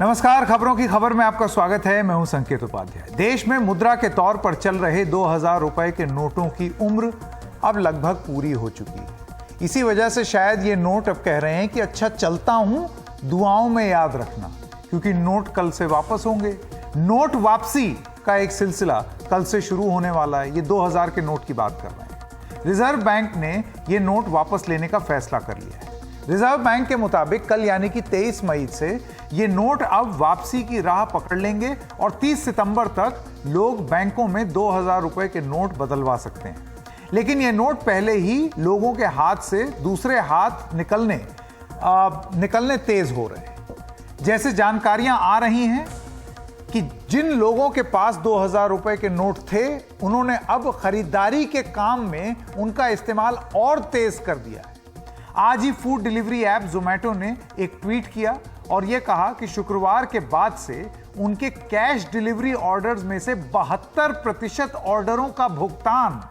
नमस्कार, खबरों की खबर में आपका स्वागत है। मैं हूं संकेत उपाध्याय। देश में मुद्रा के तौर पर चल रहे 2000 रुपए के नोटों की उम्र अब लगभग पूरी हो चुकी है। इसी वजह से शायद ये नोट अब कह रहे हैं कि अच्छा चलता हूं, दुआओं में याद रखना, क्योंकि नोट कल से वापस होंगे। नोट वापसी का एक सिलसिला कल से शुरू होने वाला है। ये 2000 के नोट की बात कर रहे हैं। रिजर्व बैंक ने ये नोट वापस लेने का फैसला कर लिया है। रिजर्व बैंक के मुताबिक कल यानी कि 23 मई से ये नोट अब वापसी की राह पकड़ लेंगे और 30 सितंबर तक लोग बैंकों में 2000 रुपए के नोट बदलवा सकते हैं। लेकिन ये नोट पहले ही लोगों के हाथ से दूसरे हाथ निकलने तेज हो रहे हैं। जैसे जानकारियां आ रही हैं कि जिन लोगों के पास 2000 रुपए के नोट थे, उन्होंने अब खरीदारी के काम में उनका इस्तेमाल और तेज कर दिया है। आज ही फूड डिलीवरी ऐप जोमैटो ने एक ट्वीट किया और यह कहा कि शुक्रवार के बाद से उनके कैश डिलीवरी ऑर्डर्स में से 72% ऑर्डरों का भुगतान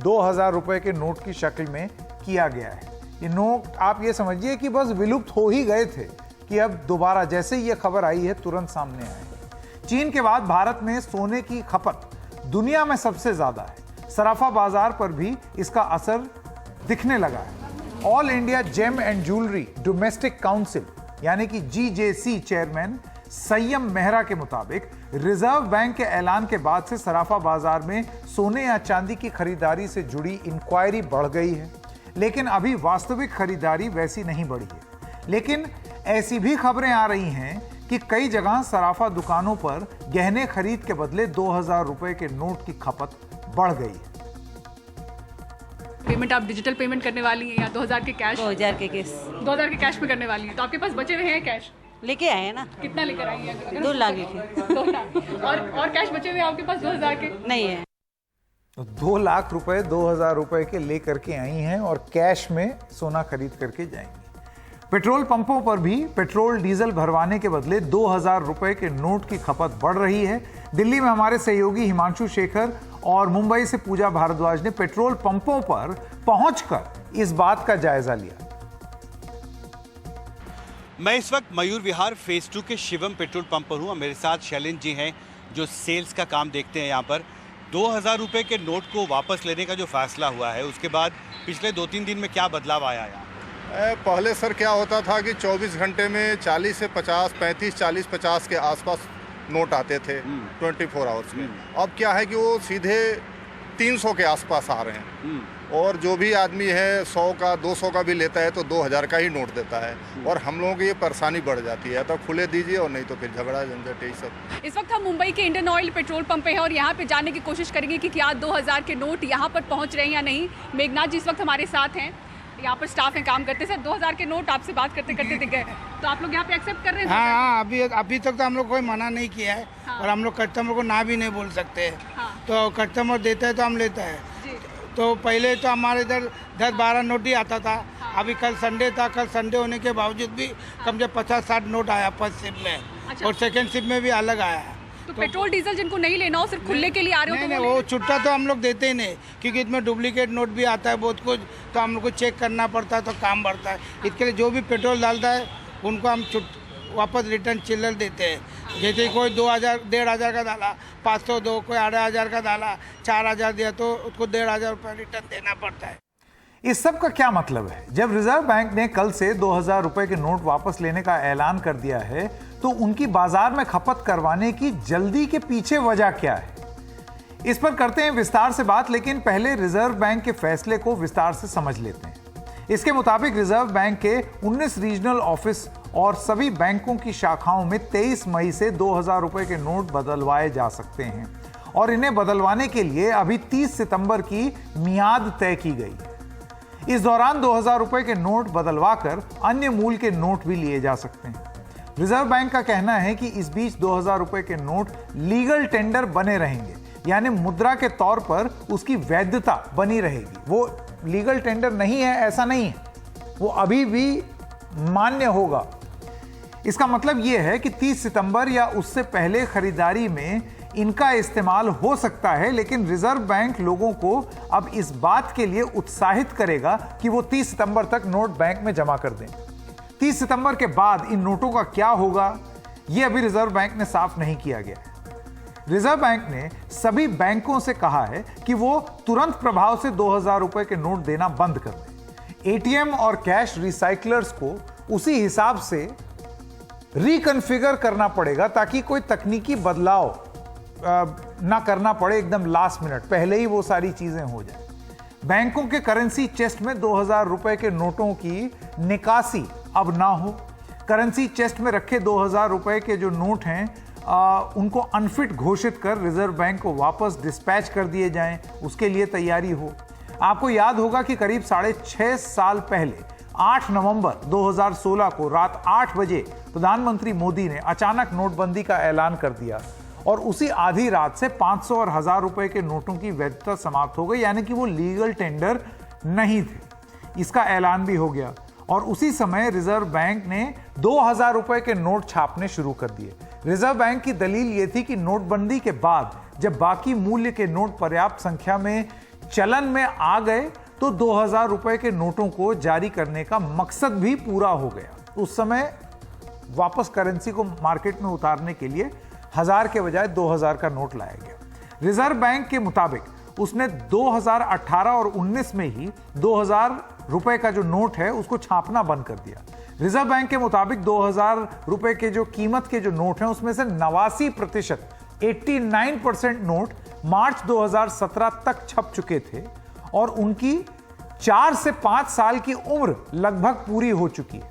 2000 रुपए के नोट की शक्ल में किया गया है। ये नोट आप ये समझिए कि बस विलुप्त हो ही गए थे कि अब दोबारा जैसे ही ये खबर आई है तुरंत सामने आए। चीन के बाद भारत में सोने की खपत दुनिया में सबसे ज्यादा है। सराफा बाजार पर भी इसका असर दिखने लगा है। All India gem and jewellery domestic council यानी कि जीजेसी चेयरमैन संयम मेहरा के मुताबिक रिजर्व बैंक के ऐलान के बाद से सराफा बाजार में सोने या चांदी की खरीदारी से जुड़ी इंक्वायरी बढ़ गई है, लेकिन अभी वास्तविक खरीदारी वैसी नहीं बढ़ी है। लेकिन ऐसी भी खबरें आ रही हैं कि कई जगह सराफा दुकानों पर गहने खरीद के बदले 2000 रुपए के नोट की खपत बढ़ गई है। पेमेंट आप डिजिटल पेमेंट करने वाली हैं या 2000 के कैश? 2000 के कैश। 2000 के कैश में करने वाली हैं। तो आपके पास बचे हुए हैं कैश? लेके आए हैं ना। कितना लेकर आई हैं? 2 लाख लेके। 2 लाख। और कैश बचे हुए आपके पास 2000 के? नहीं है। 2 लाख रुपए 2000 रुपए के लेकर के आई हैं और कैश में सोना खरीद करके जाएंगी। पेट्रोल पंपों पर भी पेट्रोल डीजल भरवाने के बदले 2000 रुपए के नोट की खपत बढ़ रही है। दिल्ली में हमारे सहयोगी हिमांशु शेखर और मुंबई से पूजा भारद्वाज ने पेट्रोल पंपों पर पहुंचकर इस बात का जायजा लिया। मैं इस वक्त मयूर विहार फेज 2 के शिवम पेट्रोल पंप पर हूँ और मेरे साथ शैलेंद्र जी हैं जो सेल्स का काम देखते हैं यहाँ पर। 2000 रुपए के नोट को वापस लेने का जो फैसला हुआ है उसके बाद पिछले 2-3 दिन में क्या बदलाव आया यहाँ? पहले सर क्या होता था कि 24 घंटे में 40 से 50, 35, 40, 50 के आसपास नोट आते थे 24 आवर्स में। अब क्या है कि वो सीधे 300 के आसपास आ रहे हैं और जो भी आदमी है 100 का 200 का भी लेता है तो 2000 का ही नोट देता है और हम लोगों की ये परेशानी बढ़ जाती है। तो खुले दीजिए और नहीं तो फिर झगड़ा झंझट यही सब। इस वक्त हम मुंबई के इंडियन ऑयल पेट्रोल पंप पे हैं और यहाँ पे जानने की कोशिश करेंगे कि क्या 2000 के नोट यहाँ पर पहुँच रहे हैं या नहीं। मेघनाथ जी इस वक्त हमारे साथ हैं, यहाँ पर स्टाफ है, काम करते हैं। सर 2000 के नोट आपसे बात करते करते दिख गए, तो आप लोग यहाँ पे एक्सेप्ट कर रहे हैं? हाँ, अभी तक तो हम लोग कोई मना नहीं किया है। हाँ। और हम लोग कस्टमर को ना भी नहीं बोल सकते हैं। हाँ। तो कस्टमर देता है तो हम लेता है। तो पहले तो हमारे इधर 10-12 नोट ही आता था। हाँ। अभी कल संडे था, कल संडे होने के बावजूद भी कम से 50-60 नोट आया फर्स्ट शिप में। अच्छा। और सेकेंड शिप में भी अलग आया है। तो पेट्रोल डीजल जिनको नहीं लेना हो, सिर्फ खुले के लिए आ रहे हो? नहीं, वो छुट्टा तो हम लोग देते ही नहीं, क्योंकि इसमें डुप्लीकेट नोट भी आता है बहुत कुछ, तो हम लोग को चेक करना पड़ता है तो काम बढ़ता है। इसके लिए जो भी पेट्रोल डालता है उनको हम वापस रिटर्न चिल्लर देते हैं। जैसे कोई 2000, 1500 का डाला 500 दो, कोई 8500 का डाला 4000 दिया तो उसको 1500 रुपये रिटर्न देना पड़ता है। इस सब का क्या मतलब है? जब रिजर्व बैंक ने कल से 2000 रुपए के नोट वापस लेने का ऐलान कर दिया है तो उनकी बाजार में खपत करवाने की जल्दी के पीछे वजह क्या है? इस पर करते हैं विस्तार से बात, लेकिन पहले रिजर्व बैंक के फैसले को विस्तार से समझ लेते हैं। इसके मुताबिक रिजर्व बैंक के 19 रीजनल ऑफिस और सभी बैंकों की शाखाओं में 23 मई से 2000 रुपए के नोट बदलवाए जा सकते हैं और इन्हें बदलवाने के लिए अभी 30 सितंबर की मियाद तय की गई है। इस दौरान 2000 रुपए के नोट बदलवाकर अन्य मूल्य के नोट भी लिए जा सकते हैं। रिजर्व बैंक का कहना है कि इस बीच 2000 रुपए के नोट लीगल टेंडर बने रहेंगे, यानी मुद्रा के तौर पर उसकी वैधता बनी रहेगी। वो लीगल टेंडर नहीं है ऐसा नहीं है, वो अभी भी मान्य होगा। इसका मतलब यह है कि 30 सितंबर या उससे पहले खरीदारी में इनका इस्तेमाल हो सकता है, लेकिन रिजर्व बैंक लोगों को अब इस बात के लिए उत्साहित करेगा कि वो 30 सितंबर तक नोट बैंक में जमा कर दें। 30 सितंबर के बाद इन नोटों का क्या होगा, यह अभी रिजर्व बैंक ने साफ नहीं किया गया है। रिजर्व बैंक ने सभी बैंकों से कहा है कि वो तुरंत प्रभाव से 2000 रुपए के नोट देना बंद कर दें। एटीएम और कैश रिसाइकलर्स को उसी हिसाब से रिकॉन्फ़िगर करना पड़ेगा ताकि कोई तकनीकी बदलाव ना करना पड़े एकदम लास्ट मिनट, पहले ही वो सारी चीजें हो जाए। बैंकों के करेंसी चेस्ट में 2000 रुपए के नोटों की निकासी अब ना हो। करेंसी चेस्ट में रखे 2000 रुपए के जो नोट हैं उनको अनफिट घोषित कर रिजर्व बैंक को वापस डिस्पैच कर दिए जाएं, उसके लिए तैयारी हो। आपको याद होगा कि करीब 6.5 साल पहले 8 नवंबर 2016 को रात 8 बजे प्रधानमंत्री मोदी ने अचानक नोटबंदी का ऐलान कर दिया और उसी आधी रात से 500 और 1000 रुपए के नोटों की वैधता समाप्त हो गई, यानी कि वो लीगल टेंडर नहीं थे। इसका ऐलान भी हो गया और उसी समय रिजर्व बैंक ने 2000 रुपए के नोट छापने शुरू कर दिए। रिजर्व बैंक की दलील यह थी कि नोटबंदी के बाद जब बाकी मूल्य के नोट पर्याप्त संख्या में चलन में आ गए तो 2000 रुपए के नोटों को जारी करने का मकसद भी पूरा हो गया। उस समय वापस करेंसी को मार्केट में उतारने के लिए 1000 के बजाय 2000 का नोट लाया गया। रिजर्व बैंक के मुताबिक उसने 2018 और 19 में ही 2000 रुपए का जो नोट है उसको छापना बंद कर दिया। रिजर्व बैंक के मुताबिक 2000 रुपए के जो कीमत के जो नोट हैं उसमें से 89% 89% नोट मार्च 2017 तक छप चुके थे और उनकी 4 से 5 साल की उम्र लगभग पूरी हो चुकी है।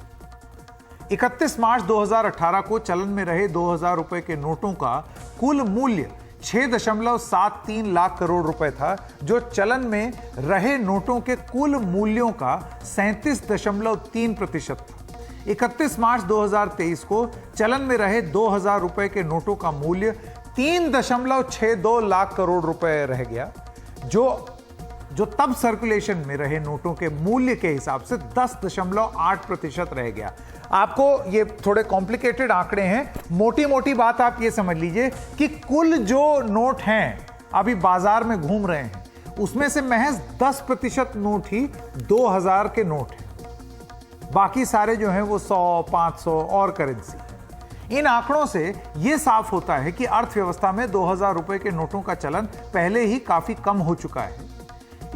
31 मार्च 2018 को चलन में रहे 2000 रुपए के नोटों का कुल मूल्य 6.73 लाख करोड़ रुपए था, जो चलन में रहे नोटों के कुल मूल्यों का 37.3% था। 31 मार्च 2023 को चलन में रहे 2000 रुपए के नोटों का मूल्य 3.62 लाख करोड़ रुपए रह गया, जो तब सर्कुलेशन में रहे नोटों के मूल्य के हिसाब से 10.8% रह गया। आपको ये थोड़े कॉम्प्लिकेटेड आंकड़े हैं, मोटी मोटी बात आप ये समझ लीजिए कि कुल जो नोट हैं अभी बाजार में घूम रहे हैं उसमें से महज 10% नोट ही 2000 के नोट हैं, बाकी सारे जो हैं वो 100, 500 और करेंसी। इन आंकड़ों से यह साफ होता है कि अर्थव्यवस्था में 2000 रुपए के नोटों का चलन पहले ही काफी कम हो चुका है।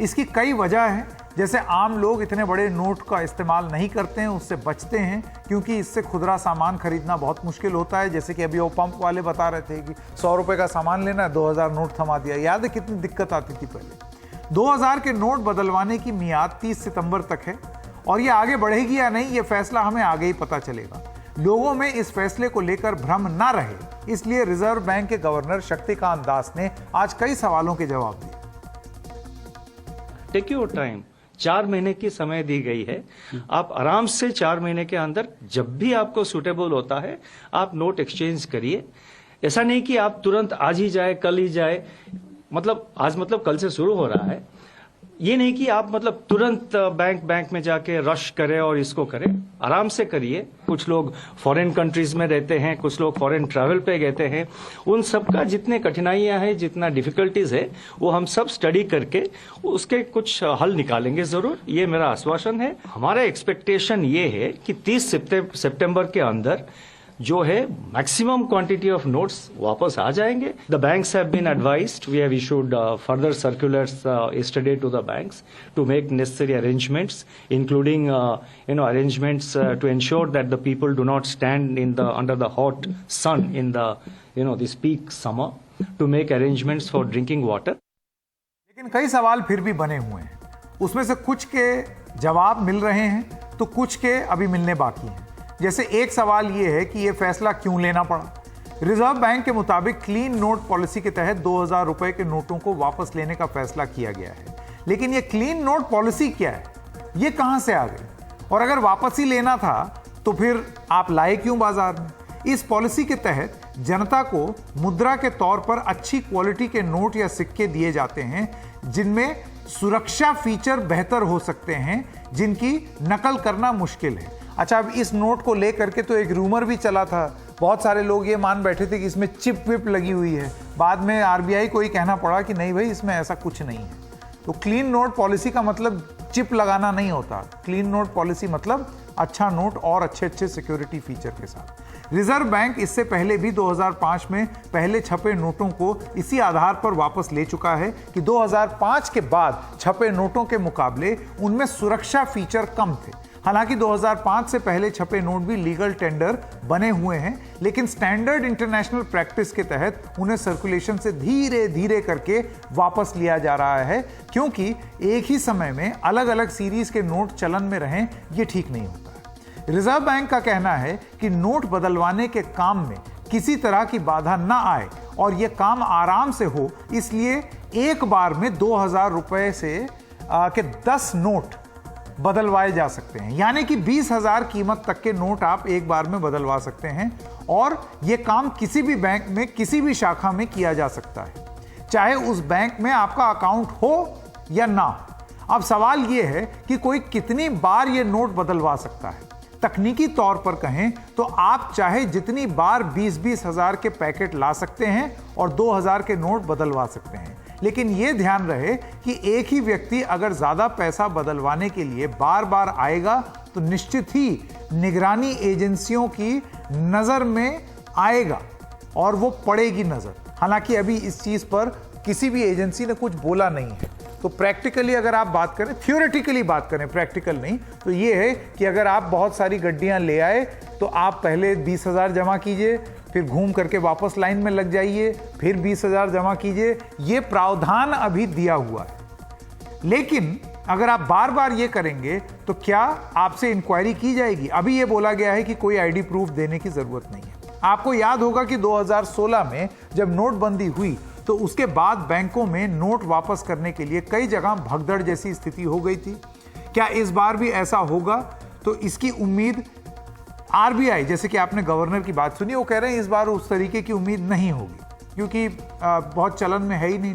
इसकी कई वजह हैं, जैसे आम लोग इतने बड़े नोट का इस्तेमाल नहीं करते हैं, उससे बचते हैं क्योंकि इससे खुदरा सामान खरीदना बहुत मुश्किल होता है। जैसे कि अभी वो पंप वाले बता रहे थे कि 100 रुपए का सामान लेना है, 2000 नोट थमा दिया। याद है कितनी दिक्कत आती थी पहले। 2000 के नोट बदलवाने की मियाद 30 सितंबर तक है और ये आगे बढ़ेगी या नहीं, ये फैसला हमें आगे ही पता चलेगा। लोगों में इस फैसले को लेकर भ्रम ना रहे, इसलिए रिजर्व बैंक के गवर्नर शक्तिकांत दास ने आज कई सवालों के जवाब दिए। टेक योर टाइम, 4 महीने की समय दी गई है। आप आराम से 4 महीने के अंदर जब भी आपको सूटेबल होता है आप नोट एक्सचेंज करिए। ऐसा नहीं कि आप तुरंत आज ही जाए, कल ही जाए, मतलब कल से शुरू हो रहा है। ये नहीं कि आप तुरंत बैंक में जाके रश करें और इसको करें, आराम से करिए। कुछ लोग फॉरेन कंट्रीज में रहते हैं, कुछ लोग फॉरेन ट्रैवल पे गए हैं, उन सब का जितने कठिनाइयां हैं, जितना डिफिकल्टीज है, वो हम सब स्टडी करके उसके कुछ हल निकालेंगे जरूर। ये मेरा आश्वासन है। हमारा एक्सपेक्टेशन ये है कि 30 सितंबर के अंदर जो है मैक्सिमम क्वांटिटी ऑफ नोट्स वापस आ जाएंगे। The banks have been advised, we have issued further circulars yesterday to the banks to make necessary arrangements, including arrangements to ensure that the people do not stand under the hot sun in this peak summer, to make arrangements for drinking water. लेकिन कई सवाल फिर भी बने हुए हैं, उसमें से कुछ के जवाब मिल रहे हैं तो कुछ के अभी मिलने बाकी हैं। जैसे एक सवाल यह है कि यह फैसला क्यों लेना पड़ा। रिजर्व बैंक के मुताबिक क्लीन नोट पॉलिसी के तहत 2000 रुपए के नोटों को वापस लेने का फैसला किया गया है। लेकिन यह क्लीन नोट पॉलिसी क्या है, यह कहां से आ गई, और अगर वापस ही लेना था तो फिर आप लाए क्यों बाजार में। इस पॉलिसी के तहत जनता को मुद्रा के तौर पर अच्छी क्वालिटी के नोट या सिक्के दिए जाते हैं जिनमें सुरक्षा फीचर बेहतर हो सकते हैं, जिनकी नकल करना मुश्किल है। अच्छा, अब इस नोट को लेकर के तो एक रूमर भी चला था, बहुत सारे लोग ये मान बैठे थे कि इसमें चिप विप लगी हुई है। बाद में आरबीआई को ही कहना पड़ा कि नहीं भाई, इसमें ऐसा कुछ नहीं है। तो क्लीन नोट पॉलिसी का मतलब चिप लगाना नहीं होता। क्लीन नोट पॉलिसी मतलब अच्छा नोट और अच्छे अच्छे सिक्योरिटी फीचर के साथ। रिजर्व बैंक इससे पहले भी 2005 में पहले छपे नोटों को इसी आधार पर वापस ले चुका है कि 2005 के बाद छपे नोटों के मुकाबले उनमें सुरक्षा फीचर कम थे। हालांकि 2005 से पहले छपे नोट भी लीगल टेंडर बने हुए हैं, लेकिन स्टैंडर्ड इंटरनेशनल प्रैक्टिस के तहत उन्हें सर्कुलेशन से धीरे धीरे करके वापस लिया जा रहा है, क्योंकि एक ही समय में अलग अलग सीरीज के नोट चलन में रहें ये ठीक नहीं होता है। रिजर्व बैंक का कहना है कि नोट बदलवाने के काम में किसी तरह की बाधा ना आए और यह काम आराम से हो, इसलिए एक बार में 2000 रुपए से के 10 नोट बदलवाए जा सकते हैं, यानी कि 20,000 कीमत तक के नोट आप एक बार में बदलवा सकते हैं और यह काम किसी भी बैंक में किसी भी शाखा में किया जा सकता है, चाहे उस बैंक में आपका अकाउंट हो या ना। अब सवाल यह है कि कोई कितनी बार यह नोट बदलवा सकता है। तकनीकी तौर पर कहें तो आप चाहे जितनी बार 20-20 हजार के पैकेट ला सकते हैं और 2000 के नोट बदलवा सकते हैं, लेकिन यह ध्यान रहे कि एक ही व्यक्ति अगर ज्यादा पैसा बदलवाने के लिए बार बार आएगा तो निश्चित ही निगरानी एजेंसियों की नजर में आएगा और वो पड़ेगी नजर। हालांकि अभी इस चीज पर किसी भी एजेंसी ने कुछ बोला नहीं है, तो प्रैक्टिकली अगर आप बात करें, थियोरेटिकली बात करें, प्रैक्टिकल नहीं, तो ये है कि अगर आप बहुत सारी गड्डियां ले आए तो आप पहले 20,000 जमा कीजिए, फिर घूम करके वापस लाइन में लग जाइए, फिर 20,000 जमा कीजिए। ये प्रावधान अभी दिया हुआ है, लेकिन अगर आप बार बार ये करेंगे तो क्या आपसे इंक्वायरी की जाएगी? अभी ये बोला गया है कि कोई आईडी प्रूफ देने की जरूरत नहीं है। आपको याद होगा कि 2016 में जब नोटबंदी हुई तो उसके बाद बैंकों में नोट वापस करने के लिए कई जगह भगदड़ जैसी स्थिति हो गई थी। क्या इस बार भी ऐसा होगा? तो इसकी उम्मीद आरबीआई, जैसे कि आपने गवर्नर की बात सुनी, वो कह रहे हैं इस बार उस तरीके की उम्मीद नहीं होगी, क्योंकि बहुत चलन में है ही नहीं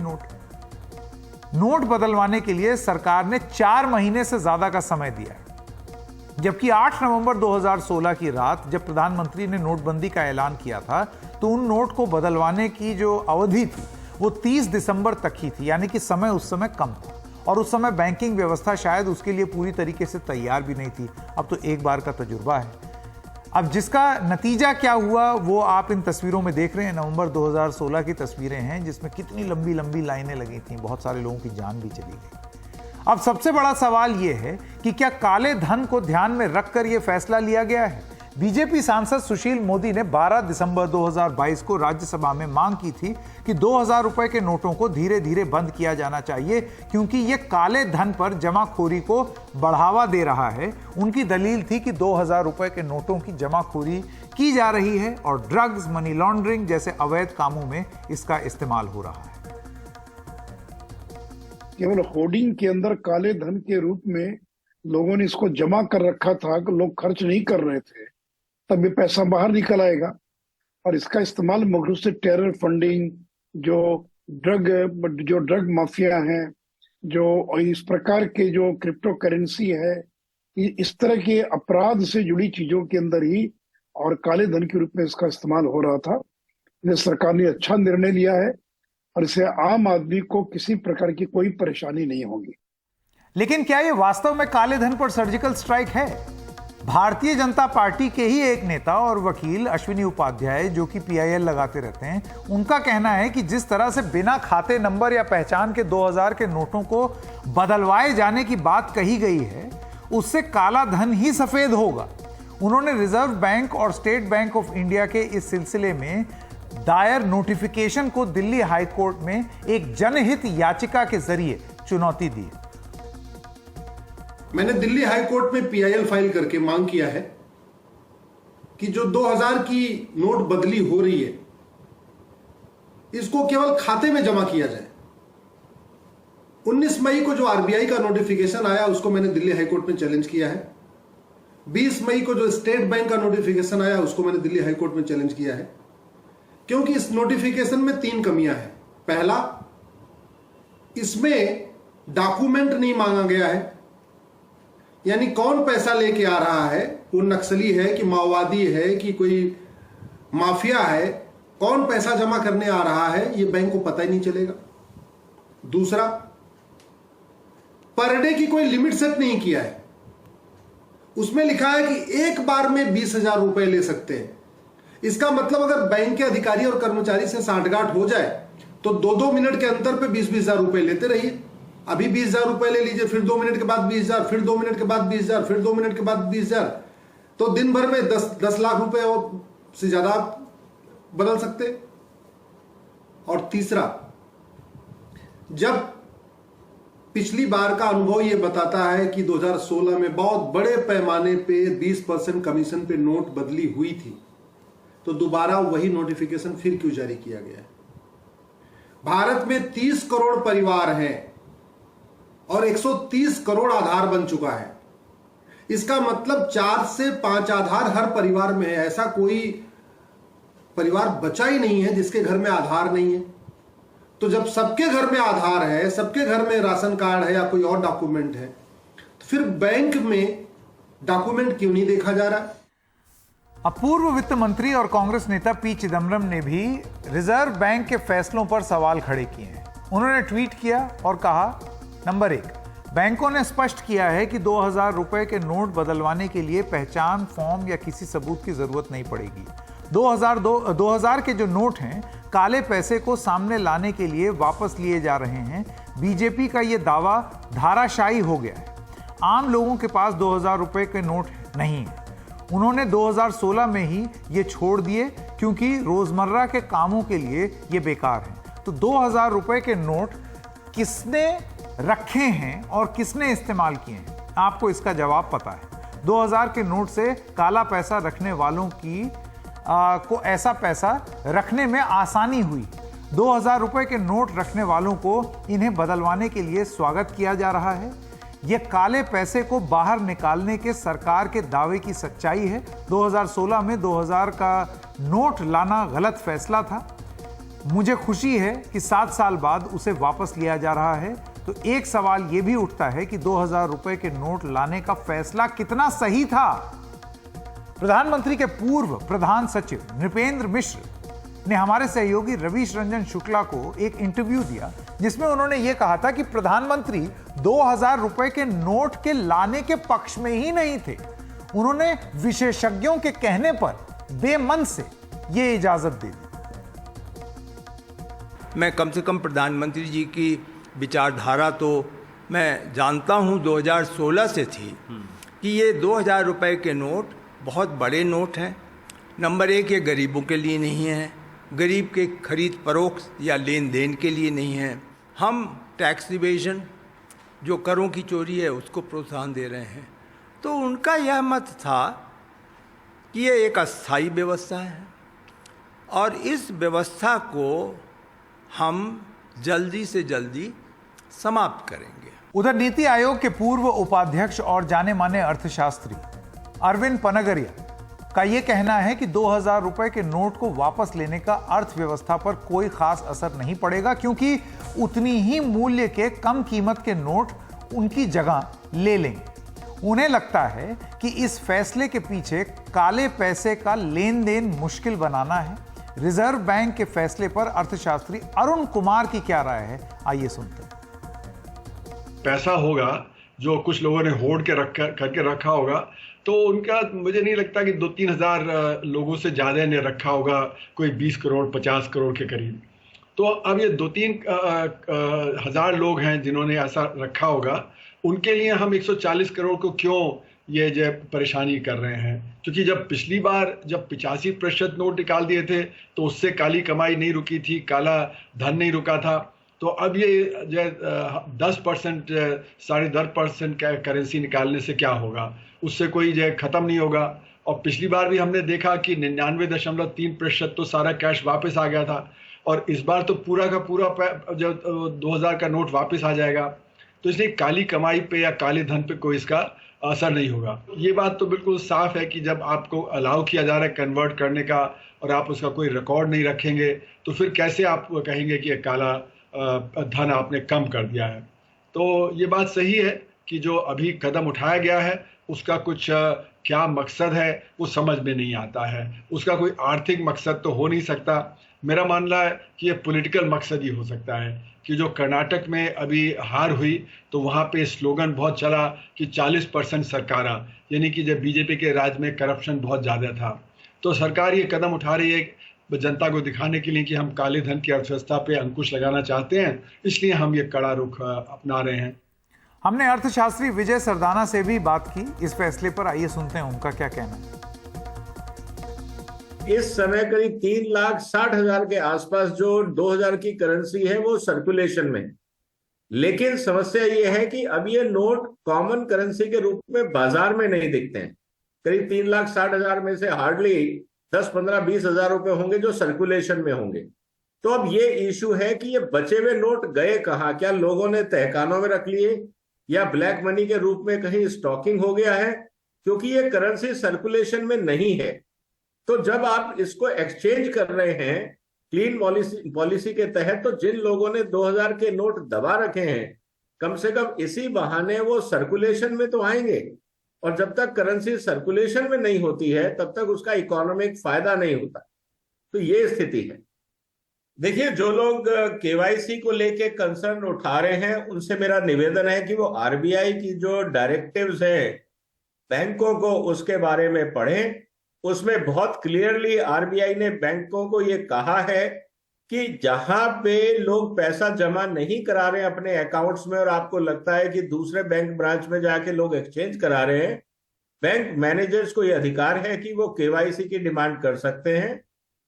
नोट बदलवाने के लिए सरकार ने 4 महीने से ज्यादा का समय दिया है, जबकि 8 नवंबर 2016 की रात जब प्रधानमंत्री ने नोटबंदी का ऐलान किया था तो उन नोट को बदलवाने की जो अवधि थी वो 30 दिसंबर तक ही थी, यानी कि समय उस समय कम था और उस समय बैंकिंग व्यवस्था शायद उसके लिए पूरी तरीके से तैयार भी नहीं थी। अब तो एक बार का तजुर्बा है। अब जिसका नतीजा क्या हुआ वो आप इन तस्वीरों में देख रहे हैं। नवंबर 2016 की तस्वीरें हैं जिसमें कितनी लंबी लंबी लाइनें लगी थी, बहुत सारे लोगों की जान भी चली गई। अब सबसे बड़ा सवाल यह है कि क्या काले धन को ध्यान में रखकर यह फैसला लिया गया है? बीजेपी सांसद सुशील मोदी ने 12 दिसंबर 2022 को राज्यसभा में मांग की थी कि 2000 रुपए के नोटों को धीरे धीरे बंद किया जाना चाहिए, क्योंकि यह काले धन पर जमाखोरी को बढ़ावा दे रहा है। उनकी दलील थी कि 2000 रुपए के नोटों की जमाखोरी की जा रही है और ड्रग्स, मनी लॉन्ड्रिंग जैसे अवैध कामों में इसका इस्तेमाल हो रहा है। केवल होर्डिंग के अंदर काले धन के रूप में लोगों ने इसको जमा कर रखा था कि लोग खर्च नहीं कर रहे थे, तब ये पैसा बाहर निकल आएगा और इसका इस्तेमाल मुख्य रूप से टेरर फंडिंग, जो ड्रग माफिया हैं, जो इस प्रकार के जो क्रिप्टो करेंसी है, इस तरह के अपराध से जुड़ी चीजों के अंदर ही और काले धन के रूप में इसका इस्तेमाल हो रहा था। सरकार ने अच्छा निर्णय लिया है और इससे आम आदमी को किसी प्रकार की कोई परेशानी नहीं होगी। लेकिन क्या यह वास्तव में काले धन पर सर्जिकल स्ट्राइक है? भारतीय जनता पार्टी के ही एक नेता और वकील अश्विनी उपाध्याय, जो कि पीआईएल लगाते रहते हैं, उनका कहना है कि जिस तरह से बिना खाते नंबर या पहचान के 2000 के नोटों को बदलवाए जाने की बात कही गई है, उससे काला धन ही सफेद होगा। उन्होंने रिजर्व बैंक और स्टेट बैंक ऑफ इंडिया के इस सिलसिले में दायर नोटिफिकेशन को दिल्ली हाईकोर्ट में एक जनहित याचिका के जरिए चुनौती दी। मैंने दिल्ली हाईकोर्ट में पीआईएल फाइल करके मांग किया है कि जो 2000 की नोट बदली हो रही है इसको केवल खाते में जमा किया जाए। 19 मई को जो आरबीआई का नोटिफिकेशन आया उसको मैंने दिल्ली हाईकोर्ट में चैलेंज किया है। 20 मई को जो स्टेट बैंक का नोटिफिकेशन आया उसको मैंने दिल्ली हाईकोर्ट में चैलेंज किया है, क्योंकि इस नोटिफिकेशन में 3 कमियां हैं। पहला, इसमें डॉक्यूमेंट नहीं मांगा गया है, यानी कौन पैसा लेके आ रहा है, वो नक्सली है कि माओवादी है कि कोई माफिया है, कौन पैसा जमा करने आ रहा है ये बैंक को पता ही नहीं चलेगा। दूसरा, पर डे की कोई लिमिट सेट नहीं किया है, उसमें लिखा है कि एक बार में 20,000 रुपए ले सकते हैं। इसका मतलब अगर बैंक के अधिकारी और कर्मचारी से सांठगांठ हो जाए तो 2-2 मिनट के अंतर पे 20,000 रुपए लेते रहिए। अभी 20,000 रुपए ले लीजिए, फिर 2 मिनट के बाद 20,000, फिर 2 मिनट के बाद 20,000, फिर 2 मिनट के बाद 20,000, तो दिन भर में 10 लाख रुपए और से ज्यादा बदल सकते। और तीसरा, जब पिछली बार का अनुभव यह बताता है कि 2016 में बहुत बड़े पैमाने पे 20% कमीशन पे नोट बदली हुई थी, तो दोबारा वही नोटिफिकेशन फिर क्यों जारी किया गया है? भारत में 30 करोड़ परिवार हैं और 130 करोड़ आधार बन चुका है। इसका मतलब 4 से 5 आधार हर परिवार में है। ऐसा कोई परिवार बचा ही नहीं है जिसके घर में आधार नहीं है। तो जब सबके घर में आधार है, सबके घर में राशन कार्ड है या कोई और डॉक्यूमेंट है, तो फिर बैंक में डॉक्यूमेंट क्यों नहीं देखा जा रहा? अब पूर्व वित्त मंत्री और कांग्रेस नेता पी चिदम्बरम ने भी रिजर्व बैंक के फैसलों पर सवाल खड़े किए हैं। उन्होंने ट्वीट किया और कहा, नंबर 1, बैंकों ने स्पष्ट किया है कि 2,000 रुपए के नोट बदलवाने के लिए पहचान फॉर्म या किसी सबूत की जरूरत नहीं पड़ेगी। 2000 के जो नोट हैं, काले पैसे को सामने लाने के लिए वापस लिए जा रहे हैं। बीजेपी का यह दावा धाराशायी हो गया है। आम लोगों के पास 2,000 रुपए के नोट नहीं है। उन्होंने 2016 में ही ये छोड़ दिए क्योंकि रोजमर्रा के कामों के लिए ये बेकार हैं। तो 2,000 रुपए के नोट किसने रखे हैं और किसने इस्तेमाल किए हैं? आपको इसका जवाब पता है। 2,000 के नोट से काला पैसा रखने वालों को ऐसा पैसा रखने में आसानी हुई। 2,000 रुपए के नोट रखने वालों को इन्हें बदलवाने के लिए स्वागत किया जा रहा है। यह काले पैसे को बाहर निकालने के सरकार के दावे की सच्चाई है। 2016 में 2,000 का नोट लाना गलत फैसला था। मुझे खुशी है कि 7 साल बाद उसे वापस लिया जा रहा है। तो एक सवाल यह भी उठता है कि 2,000 रुपए के नोट लाने का फैसला कितना सही था? प्रधानमंत्री के पूर्व प्रधान सचिव नृपेंद्र मिश्र ने हमारे सहयोगी रवीश रंजन शुक्ला को एक इंटरव्यू दिया, जिसमें उन्होंने यह कहा था कि प्रधानमंत्री 2,000 रुपए के नोट के लाने के पक्ष में ही नहीं थे। उन्होंने विशेषज्ञों के कहने पर बेमन से यह इजाजत दे दी। मैं कम से कम प्रधानमंत्री जी की विचारधारा तो मैं जानता हूं 2016 से थी कि ये 2,000 रुपए के नोट बहुत बड़े नोट हैं। नंबर 1, ये गरीबों के लिए नहीं है, गरीब के खरीद फरोख्त या लेन देन के लिए नहीं है। हम टैक्स इवेजन, जो करों की चोरी है, उसको प्रोत्साहन दे रहे हैं। तो उनका यह मत था कि ये एक अस्थायी व्यवस्था है और इस व्यवस्था को हम जल्दी से जल्दी समाप्त करेंगे। उधर नीति आयोग के पूर्व उपाध्यक्ष और जाने माने अर्थशास्त्री अरविंद पनगरिया का यह कहना है कि 2,000 रुपए के नोट को वापस लेने का अर्थव्यवस्था पर कोई खास असर नहीं पड़ेगा, क्योंकि उतनी ही मूल्य के कम कीमत के नोट उनकी जगह ले लेंगे। उन्हें लगता है कि इस फैसले के पीछे काले पैसे का लेन देन मुश्किल बनाना है। रिजर्व बैंक के फैसले पर अर्थशास्त्री अरुण कुमार की क्या राय है, आइए सुनते हैं। पैसा होगा जो कुछ लोगों ने होड़ के करके रखा होगा, तो उनका मुझे नहीं लगता कि 2-3 हज़ार लोगों से ज़्यादा ने रखा होगा, कोई 20 करोड़ 50 करोड़ के करीब। तो अब ये 2-3 हज़ार लोग हैं जिन्होंने ऐसा रखा होगा, उनके लिए हम 140 करोड़ को क्यों ये जो परेशानी कर रहे हैं? क्योंकि जब पिछली बार जब 85% नोट निकाल दिए थे तो उससे काली कमाई नहीं रुकी थी, काला धन नहीं रुका था। तो अब ये जो 10% 10.5% करेंसी निकालने से क्या होगा? उससे कोई जो ख़त्म नहीं होगा। और पिछली बार भी हमने देखा कि 99.3% तो सारा कैश वापस आ गया था, और इस बार तो पूरा का पूरा जो 2,000 का नोट वापस आ जाएगा। तो इसलिए काली कमाई पे या काले धन पे कोई इसका असर नहीं होगा। ये बात तो बिल्कुल साफ है कि जब आपको अलाउ किया जा रहा है कन्वर्ट करने का और आप उसका कोई रिकॉर्ड नहीं रखेंगे, तो फिर कैसे आप कहेंगे कि काला धन आपने कम कर दिया है? तो ये बात सही है कि जो अभी कदम उठाया गया है उसका कुछ क्या मकसद है वो समझ में नहीं आता है। उसका कोई आर्थिक मकसद तो हो नहीं सकता। मेरा मानना है कि ये पॉलिटिकल मकसद ही हो सकता है कि जो कर्नाटक में अभी हार हुई तो वहाँ पे स्लोगन बहुत चला कि 40% सरकारा, यानी कि जब बीजेपी के राज में करप्शन बहुत ज़्यादा था, तो सरकार ये कदम उठा रही है जनता को दिखाने के लिए कि हम काले धन की अर्थव्यवस्था पे अंकुश लगाना चाहते हैं, इसलिए हम ये कड़ा रुख अपना रहे हैं। हमने अर्थशास्त्री विजय सरदाना से भी बात की इस फैसले पर, आइए सुनते हैं उनका क्या कहना है। इस समय करीब 3,60,000 के आसपास जो 2000 की करेंसी है वो सर्कुलेशन में, लेकिन समस्या ये है कि अब ये नोट कॉमन करेंसी के रूप में बाजार में नहीं दिखते हैं। करीब 3,60,000 में से हार्डली 10, 15, 20 हजार रुपए होंगे जो सर्कुलेशन में होंगे। तो अब ये इशू है कि ये बचे हुए नोट गए कहाँ? क्या लोगों ने तहखानों में रख लिए या ब्लैक मनी के रूप में कहीं स्टॉकिंग हो गया है? क्योंकि ये करेंसी सर्कुलेशन में नहीं है। तो जब आप इसको एक्सचेंज कर रहे हैं क्लीन पॉलिसी के तहत, तो जिन लोगों ने 2000 के नोट दबा रखे हैं, कम से कम इसी बहाने वो सर्कुलेशन में तो आएंगे, और जब तक करेंसी सर्कुलेशन में नहीं होती है तब तक उसका इकोनॉमिक फायदा नहीं होता। तो ये स्थिति है। देखिए, जो लोग केवाईसी को लेके कंसर्न उठा रहे हैं उनसे मेरा निवेदन है कि वो आरबीआई की जो डायरेक्टिव्स है बैंकों को, उसके बारे में पढ़ें। उसमें बहुत क्लियरली आरबीआई ने बैंकों को ये कहा है कि जहां पे लोग पैसा जमा नहीं करा रहे हैं अपने अकाउंट्स में और आपको लगता है कि दूसरे बैंक ब्रांच में जाके लोग एक्सचेंज करा रहे हैं, बैंक मैनेजर्स को ये अधिकार है कि वो केवाईसी की डिमांड कर सकते हैं।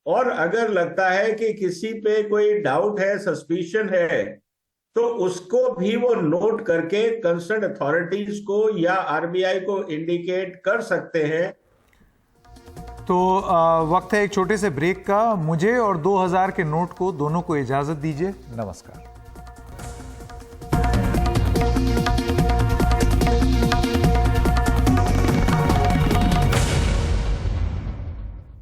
और अगर लगता है कि किसी पे कोई डाउट है, सस्पिशन है, तो उसको भी वो नोट करके कंसर्न अथॉरिटीज को या आरबीआई को इंडिकेट कर सकते हैं। तो वक्त है एक छोटे से ब्रेक का। मुझे और 2000 के नोट को दोनों को इजाजत दीजिए। नमस्कार।